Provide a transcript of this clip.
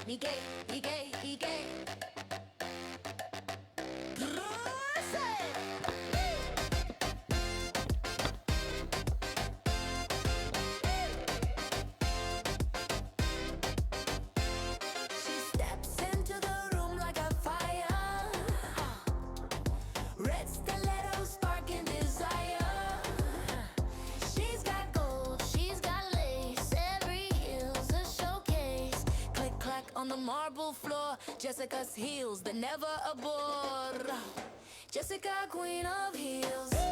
이게 She steps into the room like a fire. Red stilettos sparking desire. She's got gold, she's got lace. Every heel's a showcase. Click clack on the marble floor. Jessica's heels, they never abort. Jessica, queen of heels.